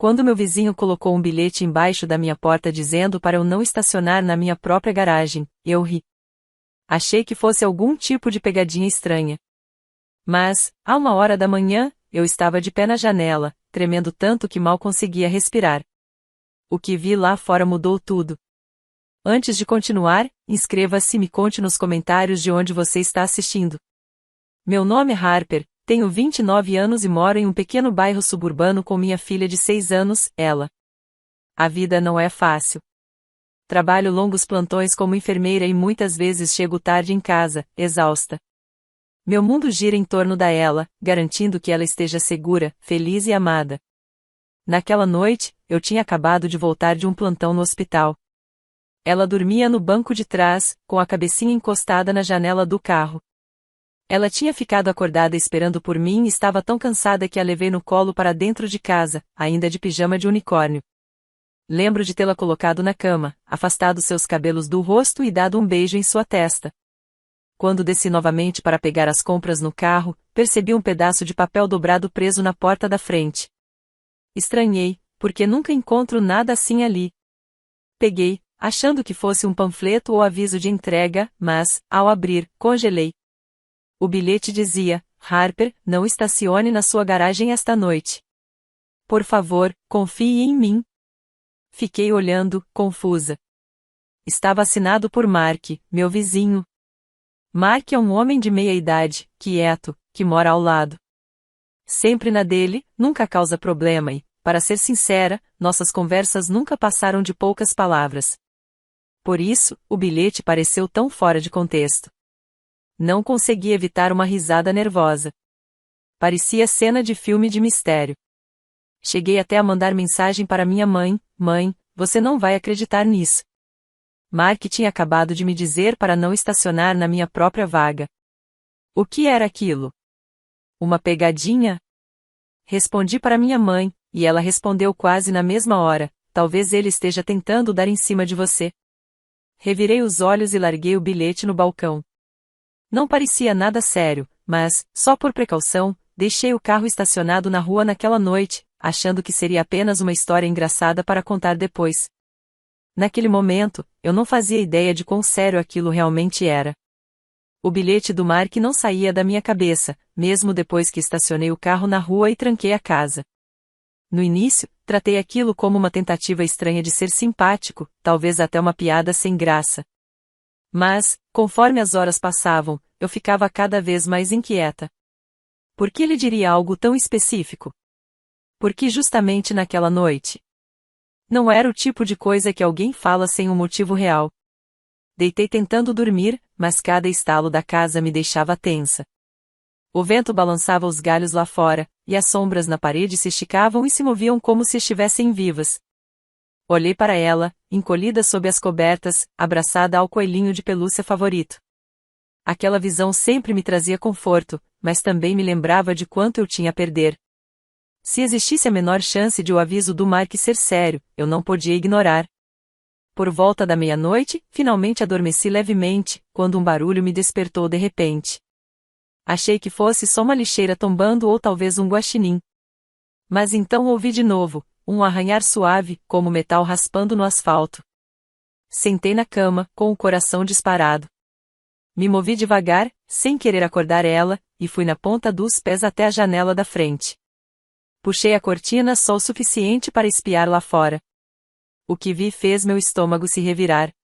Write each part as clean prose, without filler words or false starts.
Quando meu vizinho colocou um bilhete embaixo da minha porta dizendo para eu não estacionar na minha própria garagem, eu ri. Achei que fosse algum tipo de pegadinha estranha. Mas, à 1h da manhã, eu estava de pé na janela, tremendo tanto que mal conseguia respirar. O que vi lá fora mudou tudo. Antes de continuar, inscreva-se e me conte nos comentários de onde você está assistindo. Meu nome é Harper, tenho 29 anos e moro em um pequeno bairro suburbano com minha filha de 6 anos, ela. A vida não é fácil. Trabalho longos plantões como enfermeira e muitas vezes chego tarde em casa, exausta. Meu mundo gira em torno da ela, garantindo que ela esteja segura, feliz e amada. Naquela noite, eu tinha acabado de voltar de um plantão no hospital. Ela dormia no banco de trás, com a cabecinha encostada na janela do carro. Ela tinha ficado acordada esperando por mim e estava tão cansada que a levei no colo para dentro de casa, ainda de pijama de unicórnio. Lembro de tê-la colocado na cama, afastado seus cabelos do rosto e dado um beijo em sua testa. Quando desci novamente para pegar as compras no carro, percebi um pedaço de papel dobrado preso na porta da frente. Estranhei, porque nunca encontro nada assim ali. Peguei, achando que fosse um panfleto ou aviso de entrega, mas, ao abrir, congelei. O bilhete dizia: Harper, não estacione na sua garagem esta noite. Por favor, confie em mim. Fiquei olhando, confusa. Estava assinado por Mark, meu vizinho. Mark é um homem de meia-idade, quieto, que mora ao lado. Sempre na dele, nunca causa problema e, para ser sincera, nossas conversas nunca passaram de poucas palavras. Por isso, o bilhete pareceu tão fora de contexto. Não consegui evitar uma risada nervosa. Parecia cena de filme de mistério. Cheguei até a mandar mensagem para minha mãe: Mãe, você não vai acreditar nisso. Mark tinha acabado de me dizer para não estacionar na minha própria vaga. O que era aquilo? Uma pegadinha? Respondi para minha mãe, e ela respondeu quase na mesma hora: talvez ele esteja tentando dar em cima de você. Revirei os olhos e larguei o bilhete no balcão. Não parecia nada sério, mas, só por precaução, deixei o carro estacionado na rua naquela noite, achando que seria apenas uma história engraçada para contar depois. Naquele momento, eu não fazia ideia de quão sério aquilo realmente era. O bilhete do Mark não saía da minha cabeça, mesmo depois que estacionei o carro na rua e tranquei a casa. No início, tratei aquilo como uma tentativa estranha de ser simpático, talvez até uma piada sem graça. Mas, conforme as horas passavam, eu ficava cada vez mais inquieta. Por que ele diria algo tão específico? Por que justamente naquela noite? Não era o tipo de coisa que alguém fala sem um motivo real. Deitei tentando dormir, mas cada estalo da casa me deixava tensa. O vento balançava os galhos lá fora, e as sombras na parede se esticavam e se moviam como se estivessem vivas. Olhei para ela, encolhida sob as cobertas, abraçada ao coelhinho de pelúcia favorito. Aquela visão sempre me trazia conforto, mas também me lembrava de quanto eu tinha a perder. Se existisse a menor chance de o aviso do Mark ser sério, eu não podia ignorar. Por volta da meia-noite, finalmente adormeci levemente, quando um barulho me despertou de repente. Achei que fosse só uma lixeira tombando ou talvez um guaxinim. Mas então ouvi de novo, um arranhar suave, como metal raspando no asfalto. Sentei na cama, com o coração disparado. Me movi devagar, sem querer acordar ela, e fui na ponta dos pés até a janela da frente. Puxei a cortina só o suficiente para espiar lá fora. O que vi fez meu estômago se revirar.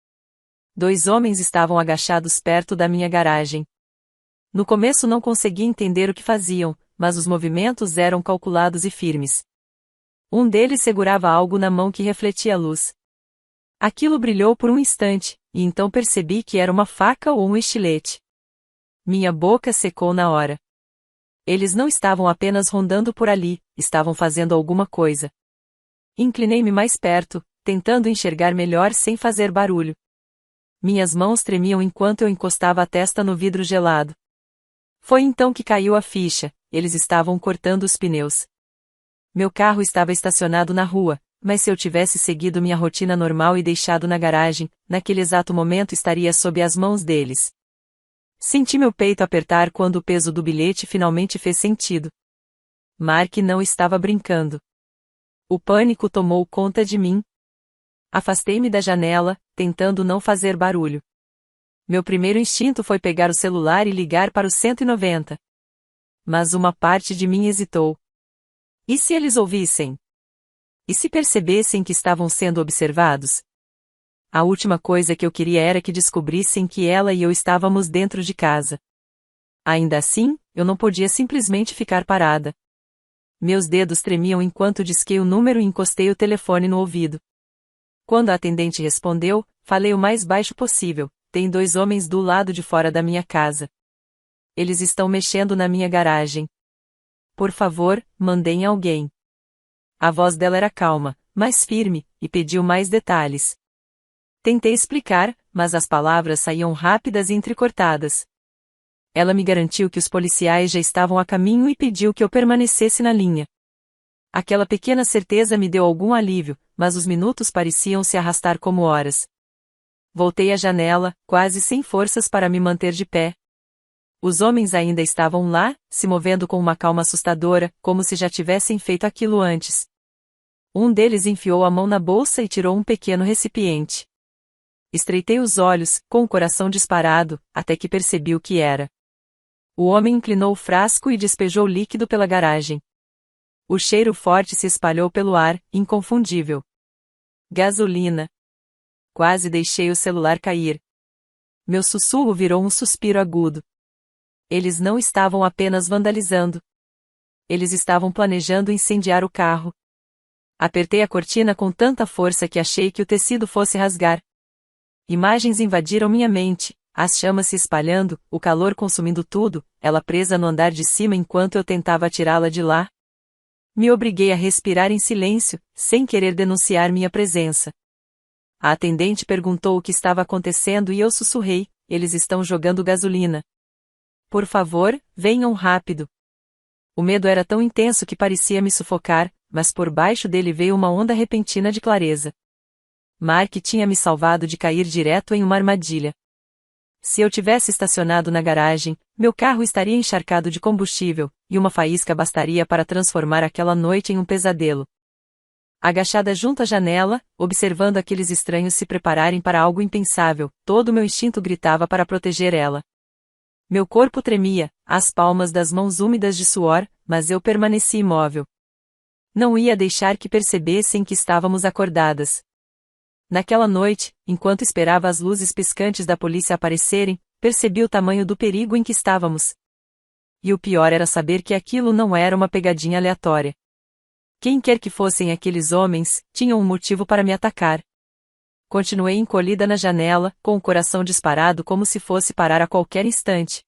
2 homens estavam agachados perto da minha garagem. No começo não consegui entender o que faziam, mas os movimentos eram calculados e firmes. Um deles segurava algo na mão que refletia a luz. Aquilo brilhou por um instante, e então percebi que era uma faca ou um estilete. Minha boca secou na hora. Eles não estavam apenas rondando por ali, estavam fazendo alguma coisa. Inclinei-me mais perto, tentando enxergar melhor sem fazer barulho. Minhas mãos tremiam enquanto eu encostava a testa no vidro gelado. Foi então que caiu a ficha: eles estavam cortando os pneus. Meu carro estava estacionado na rua, mas se eu tivesse seguido minha rotina normal e deixado na garagem, naquele exato momento estaria sob as mãos deles. Senti meu peito apertar quando o peso do bilhete finalmente fez sentido. Mark não estava brincando. O pânico tomou conta de mim. Afastei-me da janela, tentando não fazer barulho. Meu primeiro instinto foi pegar o celular e ligar para o 190. Mas uma parte de mim hesitou. E se eles ouvissem? E se percebessem que estavam sendo observados? A última coisa que eu queria era que descobrissem que ela e eu estávamos dentro de casa. Ainda assim, eu não podia simplesmente ficar parada. Meus dedos tremiam enquanto disquei o número e encostei o telefone no ouvido. Quando a atendente respondeu, falei o mais baixo possível: tem 2 homens do lado de fora da minha casa. Eles estão mexendo na minha garagem. Por favor, mandem alguém. A voz dela era calma, mas firme, e pediu mais detalhes. Tentei explicar, mas as palavras saíam rápidas e entrecortadas. Ela me garantiu que os policiais já estavam a caminho e pediu que eu permanecesse na linha. Aquela pequena certeza me deu algum alívio, mas os minutos pareciam se arrastar como horas. Voltei à janela, quase sem forças para me manter de pé. Os homens ainda estavam lá, se movendo com uma calma assustadora, como se já tivessem feito aquilo antes. Um deles enfiou a mão na bolsa e tirou um pequeno recipiente. Estreitei os olhos, com o coração disparado, até que percebi o que era. O homem inclinou o frasco e despejou líquido pela garagem. O cheiro forte se espalhou pelo ar, inconfundível. Gasolina. Quase deixei o celular cair. Meu sussurro virou um suspiro agudo. Eles não estavam apenas vandalizando. Eles estavam planejando incendiar o carro. Apertei a cortina com tanta força que achei que o tecido fosse rasgar. Imagens invadiram minha mente, as chamas se espalhando, o calor consumindo tudo, ela presa no andar de cima enquanto eu tentava tirá-la de lá. Me obriguei a respirar em silêncio, sem querer denunciar minha presença. A atendente perguntou o que estava acontecendo e eu sussurrei: eles estão jogando gasolina. Por favor, venham rápido. O medo era tão intenso que parecia me sufocar, mas por baixo dele veio uma onda repentina de clareza. Mark tinha me salvado de cair direto em uma armadilha. Se eu tivesse estacionado na garagem, meu carro estaria encharcado de combustível, e uma faísca bastaria para transformar aquela noite em um pesadelo. Agachada junto à janela, observando aqueles estranhos se prepararem para algo impensável, todo o meu instinto gritava para proteger ela. Meu corpo tremia, as palmas das mãos úmidas de suor, mas eu permaneci imóvel. Não ia deixar que percebessem que estávamos acordadas. Naquela noite, enquanto esperava as luzes piscantes da polícia aparecerem, percebi o tamanho do perigo em que estávamos. E o pior era saber que aquilo não era uma pegadinha aleatória. Quem quer que fossem aqueles homens, tinham um motivo para me atacar. Continuei encolhida na janela, com o coração disparado como se fosse parar a qualquer instante.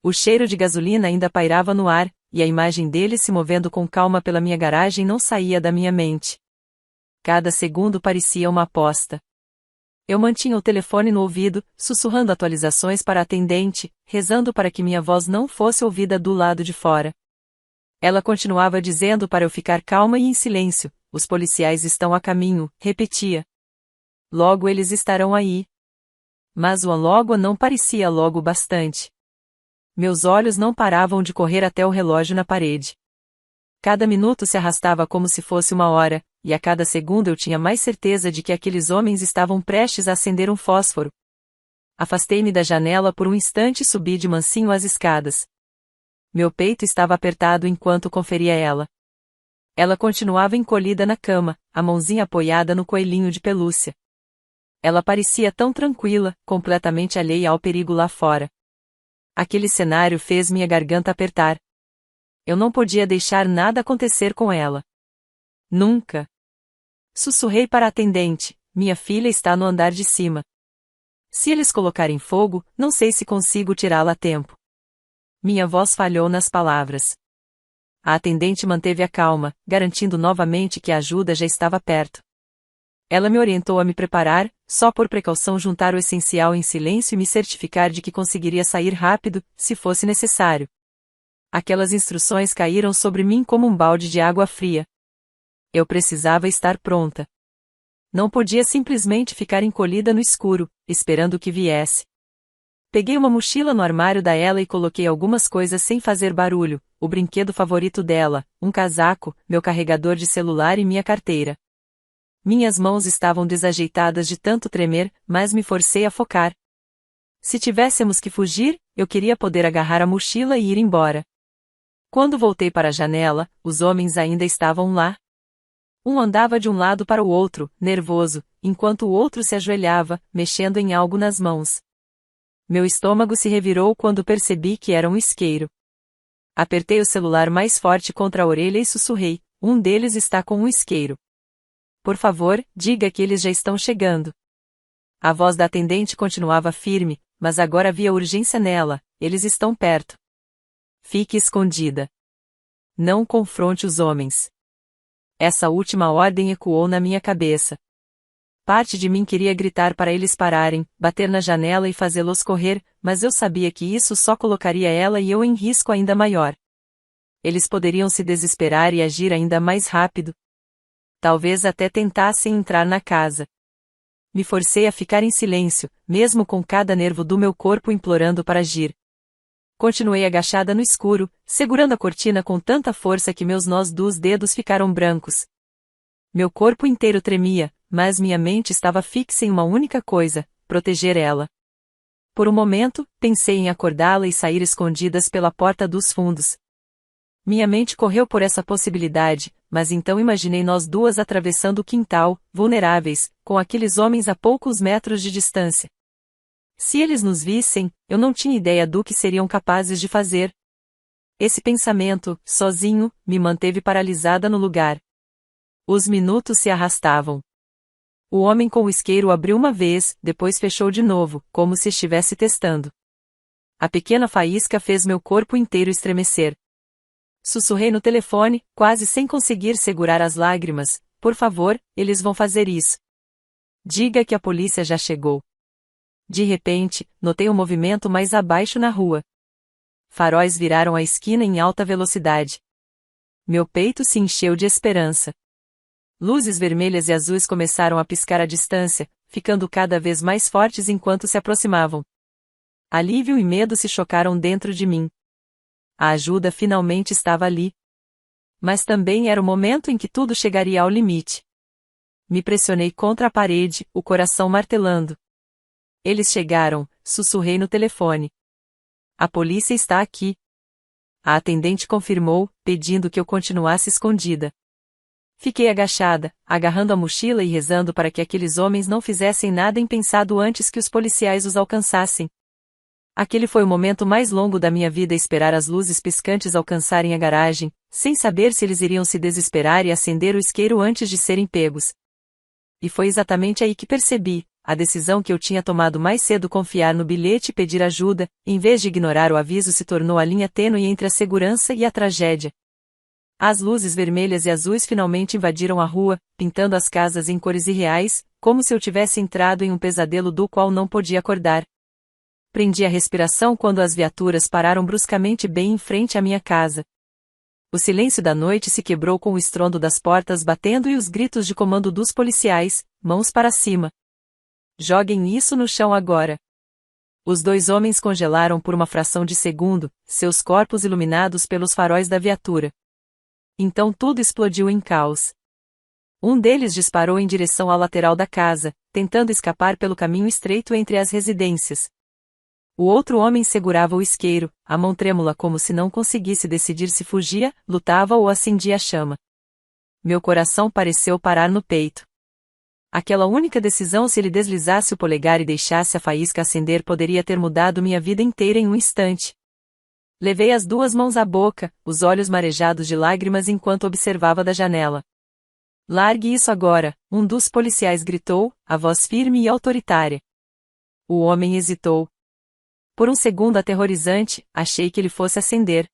O cheiro de gasolina ainda pairava no ar, e a imagem dele se movendo com calma pela minha garagem não saía da minha mente. Cada segundo parecia uma aposta. Eu mantinha o telefone no ouvido, sussurrando atualizações para a atendente, rezando para que minha voz não fosse ouvida do lado de fora. Ela continuava dizendo para eu ficar calma e em silêncio: os policiais estão a caminho, repetia. Logo eles estarão aí. Mas o logo não parecia logo bastante. Meus olhos não paravam de correr até o relógio na parede. Cada minuto se arrastava como se fosse uma hora, e a cada segundo eu tinha mais certeza de que aqueles homens estavam prestes a acender um fósforo. Afastei-me da janela por um instante e subi de mansinho as escadas. Meu peito estava apertado enquanto conferia ela. Ela continuava encolhida na cama, a mãozinha apoiada no coelhinho de pelúcia. Ela parecia tão tranquila, completamente alheia ao perigo lá fora. Aquele cenário fez minha garganta apertar. Eu não podia deixar nada acontecer com ela. Nunca. Sussurrei para a atendente: minha filha está no andar de cima. Se eles colocarem fogo, não sei se consigo tirá-la a tempo. Minha voz falhou nas palavras. A atendente manteve a calma, garantindo novamente que a ajuda já estava perto. Ela me orientou a me preparar, só por precaução juntar o essencial em silêncio e me certificar de que conseguiria sair rápido, se fosse necessário. Aquelas instruções caíram sobre mim como um balde de água fria. Eu precisava estar pronta. Não podia simplesmente ficar encolhida no escuro, esperando que viesse. Peguei uma mochila no armário da ela e coloquei algumas coisas sem fazer barulho, o brinquedo favorito dela, um casaco, meu carregador de celular e minha carteira. Minhas mãos estavam desajeitadas de tanto tremer, mas me forcei a focar. Se tivéssemos que fugir, eu queria poder agarrar a mochila e ir embora. Quando voltei para a janela, os homens ainda estavam lá. Um andava de um lado para o outro, nervoso, enquanto o outro se ajoelhava, mexendo em algo nas mãos. Meu estômago se revirou quando percebi que era um isqueiro. Apertei o celular mais forte contra a orelha e sussurrei: um deles está com um isqueiro. Por favor, diga que eles já estão chegando. A voz da atendente continuava firme, mas agora havia urgência nela: eles estão perto. Fique escondida. Não confronte os homens. Essa última ordem ecoou na minha cabeça. Parte de mim queria gritar para eles pararem, bater na janela e fazê-los correr, mas eu sabia que isso só colocaria ela e eu em risco ainda maior. Eles poderiam se desesperar e agir ainda mais rápido. Talvez até tentassem entrar na casa. Me forcei a ficar em silêncio, mesmo com cada nervo do meu corpo implorando para agir. Continuei agachada no escuro, segurando a cortina com tanta força que meus nós dos dedos ficaram brancos. Meu corpo inteiro tremia, mas minha mente estava fixa em uma única coisa: proteger ela. Por um momento, pensei em acordá-la e sair escondidas pela porta dos fundos. Minha mente correu por essa possibilidade, mas então imaginei nós duas atravessando o quintal, vulneráveis, com aqueles homens a poucos metros de distância. Se eles nos vissem, eu não tinha ideia do que seriam capazes de fazer. Esse pensamento, sozinho, me manteve paralisada no lugar. Os minutos se arrastavam. O homem com o isqueiro abriu uma vez, depois fechou de novo, como se estivesse testando. A pequena faísca fez meu corpo inteiro estremecer. Sussurrei no telefone, quase sem conseguir segurar as lágrimas: por favor, eles vão fazer isso. Diga que a polícia já chegou. De repente, notei um movimento mais abaixo na rua. Faróis viraram a esquina em alta velocidade. Meu peito se encheu de esperança. Luzes vermelhas e azuis começaram a piscar à distância, ficando cada vez mais fortes enquanto se aproximavam. Alívio e medo se chocaram dentro de mim. A ajuda finalmente estava ali. Mas também era o momento em que tudo chegaria ao limite. Me pressionei contra a parede, o coração martelando. Eles chegaram, sussurrei no telefone. A polícia está aqui. A atendente confirmou, pedindo que eu continuasse escondida. Fiquei agachada, agarrando a mochila e rezando para que aqueles homens não fizessem nada impensado antes que os policiais os alcançassem. Aquele foi o momento mais longo da minha vida, esperar as luzes piscantes alcançarem a garagem, sem saber se eles iriam se desesperar e acender o isqueiro antes de serem pegos. E foi exatamente aí que percebi: a decisão que eu tinha tomado mais cedo, confiar no bilhete e pedir ajuda, em vez de ignorar o aviso, se tornou a linha tênue entre a segurança e a tragédia. As luzes vermelhas e azuis finalmente invadiram a rua, pintando as casas em cores irreais, como se eu tivesse entrado em um pesadelo do qual não podia acordar. Prendi a respiração quando as viaturas pararam bruscamente bem em frente à minha casa. O silêncio da noite se quebrou com o estrondo das portas batendo e os gritos de comando dos policiais: mãos para cima. Joguem isso no chão agora. Os dois homens congelaram por uma fração de segundo, seus corpos iluminados pelos faróis da viatura. Então tudo explodiu em caos. Um deles disparou em direção à lateral da casa, tentando escapar pelo caminho estreito entre as residências. O outro homem segurava o isqueiro, a mão trêmula como se não conseguisse decidir se fugia, lutava ou acendia a chama. Meu coração pareceu parar no peito. Aquela única decisão, se ele deslizasse o polegar e deixasse a faísca acender, poderia ter mudado minha vida inteira em um instante. Levei as duas mãos à boca, os olhos marejados de lágrimas enquanto observava da janela. Largue isso agora, um dos policiais gritou, a voz firme e autoritária. O homem hesitou. Por um segundo aterrorizante, achei que ele fosse acender.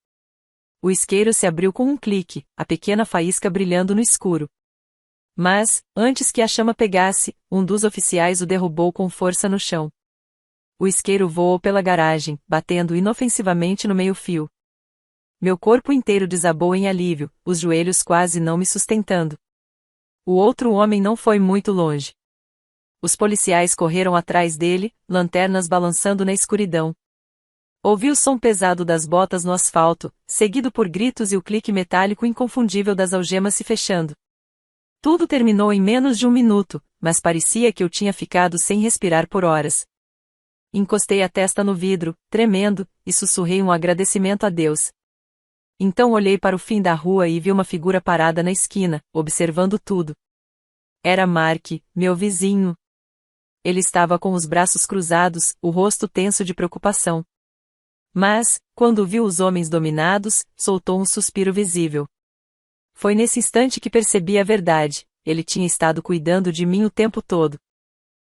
O isqueiro se abriu com um clique, a pequena faísca brilhando no escuro. Mas, antes que a chama pegasse, um dos oficiais o derrubou com força no chão. O isqueiro voou pela garagem, batendo inofensivamente no meio-fio. Meu corpo inteiro desabou em alívio, os joelhos quase não me sustentando. O outro homem não foi muito longe. Os policiais correram atrás dele, lanternas balançando na escuridão. Ouvi o som pesado das botas no asfalto, seguido por gritos e o clique metálico inconfundível das algemas se fechando. Tudo terminou em menos de um minuto, mas parecia que eu tinha ficado sem respirar por horas. Encostei a testa no vidro, tremendo, e sussurrei um agradecimento a Deus. Então olhei para o fim da rua e vi uma figura parada na esquina, observando tudo. Era Mark, meu vizinho. Ele estava com os braços cruzados, o rosto tenso de preocupação. Mas, quando viu os homens dominados, soltou um suspiro visível. Foi nesse instante que percebi a verdade: ele tinha estado cuidando de mim o tempo todo.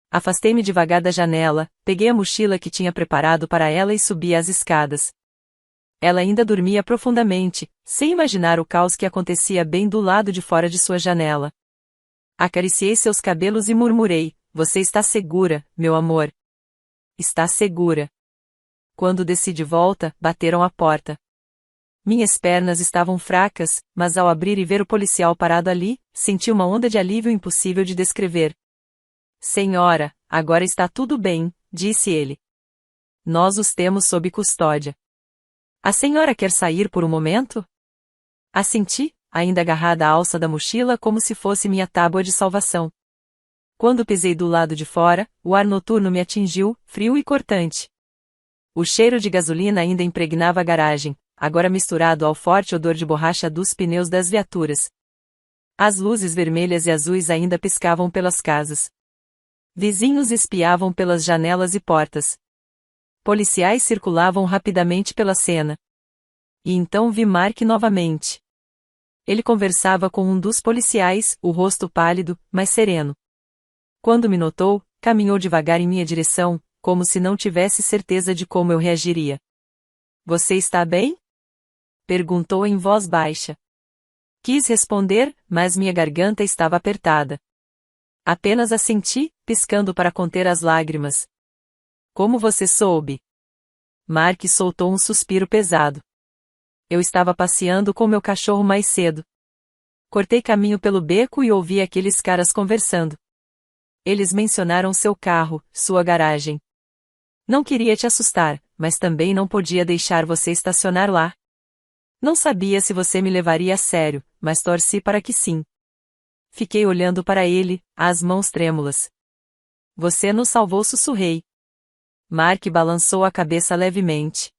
Afastei-me devagar da janela, peguei a mochila que tinha preparado para ela e subi as escadas. Ela ainda dormia profundamente, sem imaginar o caos que acontecia bem do lado de fora de sua janela. Acariciei seus cabelos e murmurei: "Você está segura, meu amor." "Está segura." Quando desci de volta, bateram à porta. Minhas pernas estavam fracas, mas ao abrir e ver o policial parado ali, senti uma onda de alívio impossível de descrever. "Senhora, agora está tudo bem", disse ele. "Nós os temos sob custódia. A senhora quer sair por um momento?" Assenti, ainda agarrada à alça da mochila como se fosse minha tábua de salvação. Quando pisei do lado de fora, o ar noturno me atingiu, frio e cortante. O cheiro de gasolina ainda impregnava a garagem, agora misturado ao forte odor de borracha dos pneus das viaturas. As luzes vermelhas e azuis ainda piscavam pelas casas. Vizinhos espiavam pelas janelas e portas. Policiais circulavam rapidamente pela cena. E então vi Mark novamente. Ele conversava com um dos policiais, o rosto pálido, mas sereno. Quando me notou, caminhou devagar em minha direção, como se não tivesse certeza de como eu reagiria. "Você está bem?" perguntou em voz baixa. Quis responder, mas minha garganta estava apertada. Apenas assenti, piscando para conter as lágrimas. "Como você soube?" Mark soltou um suspiro pesado. "Eu estava passeando com meu cachorro mais cedo. Cortei caminho pelo beco e ouvi aqueles caras conversando. Eles mencionaram seu carro, sua garagem. Não queria te assustar, mas também não podia deixar você estacionar lá. Não sabia se você me levaria a sério, mas torci para que sim." Fiquei olhando para ele, as mãos trêmulas. "Você nos salvou", sussurrei. Mark balançou a cabeça levemente.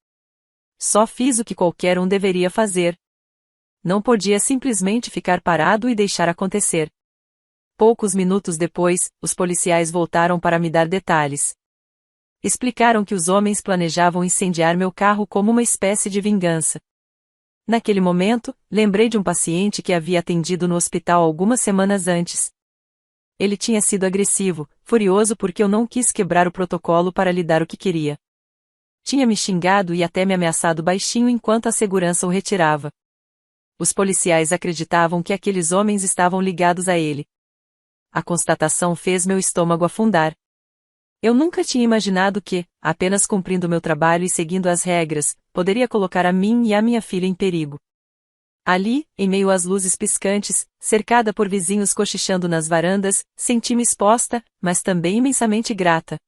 "Só fiz o que qualquer um deveria fazer. Não podia simplesmente ficar parado e deixar acontecer." Poucos minutos depois, os policiais voltaram para me dar detalhes. Explicaram que os homens planejavam incendiar meu carro como uma espécie de vingança. Naquele momento, lembrei de um paciente que havia atendido no hospital algumas semanas antes. Ele tinha sido agressivo, furioso porque eu não quis quebrar o protocolo para lhe dar o que queria. Tinha me xingado e até me ameaçado baixinho enquanto a segurança o retirava. Os policiais acreditavam que aqueles homens estavam ligados a ele. A constatação fez meu estômago afundar. Eu nunca tinha imaginado que, apenas cumprindo meu trabalho e seguindo as regras, poderia colocar a mim e a minha filha em perigo. Ali, em meio às luzes piscantes, cercada por vizinhos cochichando nas varandas, senti-me exposta, mas também imensamente grata.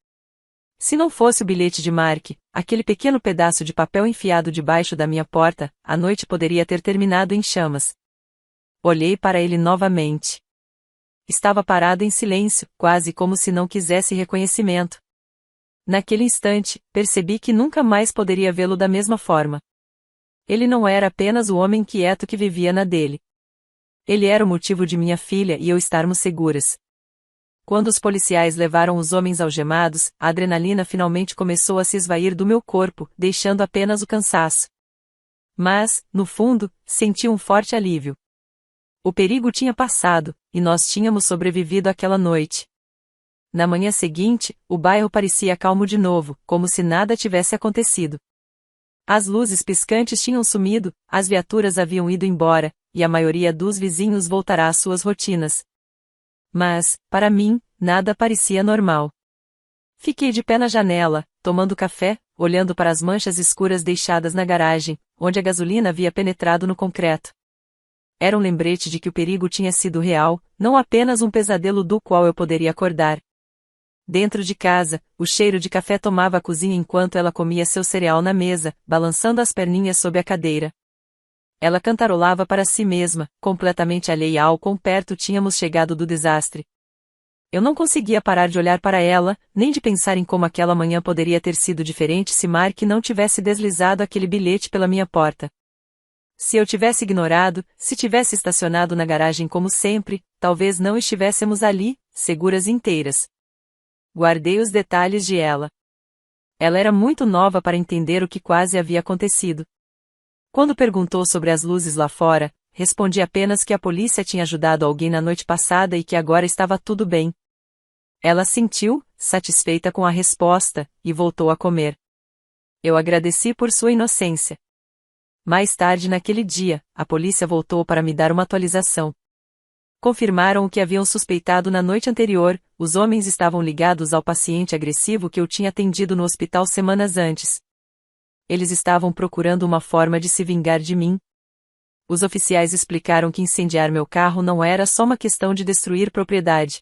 Se não fosse o bilhete de Mark, aquele pequeno pedaço de papel enfiado debaixo da minha porta, a noite poderia ter terminado em chamas. Olhei para ele novamente. Estava parado em silêncio, quase como se não quisesse reconhecimento. Naquele instante, percebi que nunca mais poderia vê-lo da mesma forma. Ele não era apenas o homem quieto que vivia na dele. Ele era o motivo de minha filha e eu estarmos seguras. Quando os policiais levaram os homens algemados, a adrenalina finalmente começou a se esvair do meu corpo, deixando apenas o cansaço. Mas, no fundo, senti um forte alívio. O perigo tinha passado, e nós tínhamos sobrevivido àquela noite. Na manhã seguinte, o bairro parecia calmo de novo, como se nada tivesse acontecido. As luzes piscantes tinham sumido, as viaturas haviam ido embora, e a maioria dos vizinhos voltará às suas rotinas. Mas, para mim, nada parecia normal. Fiquei de pé na janela, tomando café, olhando para as manchas escuras deixadas na garagem, onde a gasolina havia penetrado no concreto. Era um lembrete de que o perigo tinha sido real, não apenas um pesadelo do qual eu poderia acordar. Dentro de casa, o cheiro de café tomava a cozinha enquanto ela comia seu cereal na mesa, balançando as perninhas sob a cadeira. Ela cantarolava para si mesma, completamente alheia ao quão perto tínhamos chegado do desastre. Eu não conseguia parar de olhar para ela, nem de pensar em como aquela manhã poderia ter sido diferente se Mark não tivesse deslizado aquele bilhete pela minha porta. Se eu tivesse ignorado, se tivesse estacionado na garagem como sempre, talvez não estivéssemos ali, seguras e inteiras. Guardei os detalhes de ela. Ela era muito nova para entender o que quase havia acontecido. Quando perguntou sobre as luzes lá fora, respondi apenas que a polícia tinha ajudado alguém na noite passada e que agora estava tudo bem. Ela assentiu, satisfeita com a resposta, e voltou a comer. Eu agradeci por sua inocência. Mais tarde naquele dia, a polícia voltou para me dar uma atualização. Confirmaram o que haviam suspeitado na noite anterior: os homens estavam ligados ao paciente agressivo que eu tinha atendido no hospital semanas antes. Eles estavam procurando uma forma de se vingar de mim. Os oficiais explicaram que incendiar meu carro não era só uma questão de destruir propriedade.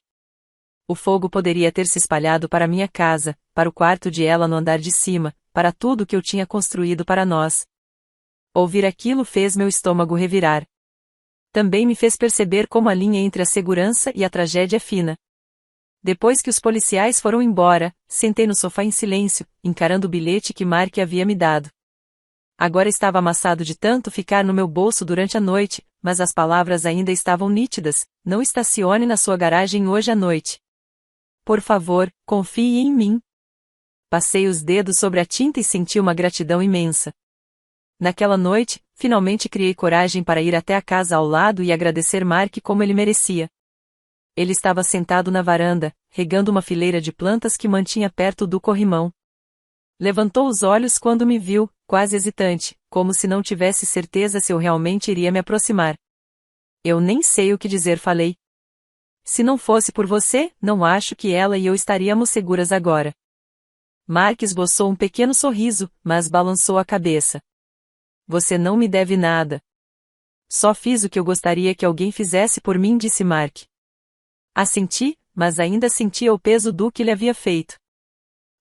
O fogo poderia ter se espalhado para minha casa, para o quarto de ela no andar de cima, para tudo que eu tinha construído para nós. Ouvir aquilo fez meu estômago revirar. Também me fez perceber como a linha entre a segurança e a tragédia é fina. Depois que os policiais foram embora, sentei no sofá em silêncio, encarando o bilhete que Mark havia me dado. Agora estava amassado de tanto ficar no meu bolso durante a noite, mas as palavras ainda estavam nítidas: não estacione na sua garagem hoje à noite. Por favor, confie em mim. Passei os dedos sobre a tinta e senti uma gratidão imensa. Naquela noite, finalmente criei coragem para ir até a casa ao lado e agradecer Mark como ele merecia. Ele estava sentado na varanda, regando uma fileira de plantas que mantinha perto do corrimão. Levantou os olhos quando me viu, quase hesitante, como se não tivesse certeza se eu realmente iria me aproximar. Eu nem sei o que dizer, falei. Se não fosse por você, não acho que ela e eu estaríamos seguras agora. Mark esboçou um pequeno sorriso, mas balançou a cabeça. Você não me deve nada. Só fiz o que eu gostaria que alguém fizesse por mim, disse Mark. Assenti, mas ainda sentia o peso do que lhe havia feito.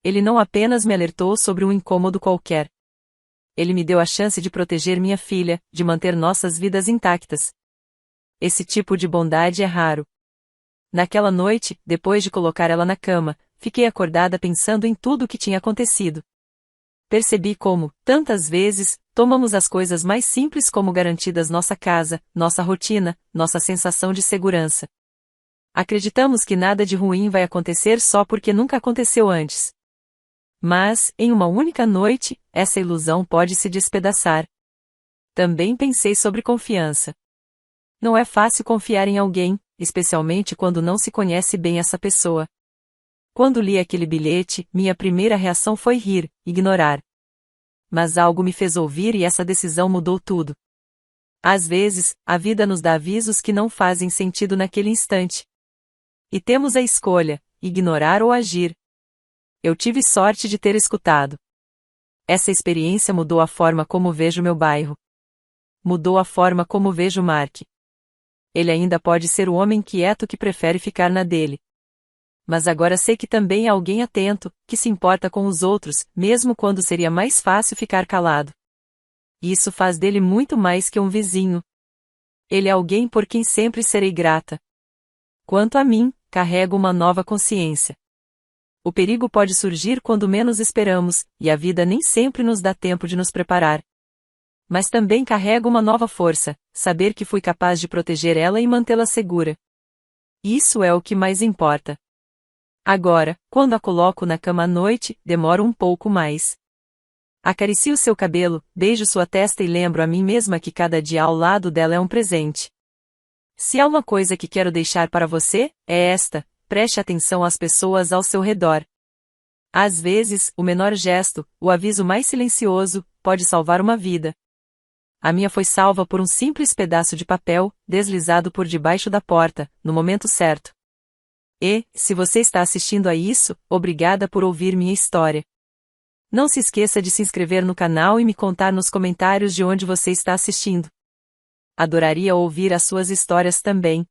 Ele não apenas me alertou sobre um incômodo qualquer. Ele me deu a chance de proteger minha filha, de manter nossas vidas intactas. Esse tipo de bondade é raro. Naquela noite, depois de colocar ela na cama, fiquei acordada pensando em tudo o que tinha acontecido. Percebi como, tantas vezes, tomamos as coisas mais simples como garantidas: nossa casa, nossa rotina, nossa sensação de segurança. Acreditamos que nada de ruim vai acontecer só porque nunca aconteceu antes. Mas, em uma única noite, essa ilusão pode se despedaçar. Também pensei sobre confiança. Não é fácil confiar em alguém, especialmente quando não se conhece bem essa pessoa. Quando li aquele bilhete, minha primeira reação foi rir, ignorar. Mas algo me fez ouvir e essa decisão mudou tudo. Às vezes, a vida nos dá avisos que não fazem sentido naquele instante. E temos a escolha: ignorar ou agir. Eu tive sorte de ter escutado. Essa experiência mudou a forma como vejo meu bairro. Mudou a forma como vejo Mark. Ele ainda pode ser o homem quieto que prefere ficar na dele. Mas agora sei que também é alguém atento, que se importa com os outros, mesmo quando seria mais fácil ficar calado. Isso faz dele muito mais que um vizinho. Ele é alguém por quem sempre serei grata. Quanto a mim, carrego uma nova consciência. O perigo pode surgir quando menos esperamos, e a vida nem sempre nos dá tempo de nos preparar. Mas também carrego uma nova força: saber que fui capaz de proteger ela e mantê-la segura. Isso é o que mais importa. Agora, quando a coloco na cama à noite, demoro um pouco mais. Acaricio seu cabelo, beijo sua testa e lembro a mim mesma que cada dia ao lado dela é um presente. Se há uma coisa que quero deixar para você, é esta: preste atenção às pessoas ao seu redor. Às vezes, o menor gesto, o aviso mais silencioso, pode salvar uma vida. A minha foi salva por um simples pedaço de papel, deslizado por debaixo da porta, no momento certo. E, se você está assistindo a isso, obrigada por ouvir minha história. Não se esqueça de se inscrever no canal e me contar nos comentários de onde você está assistindo. Adoraria ouvir as suas histórias também.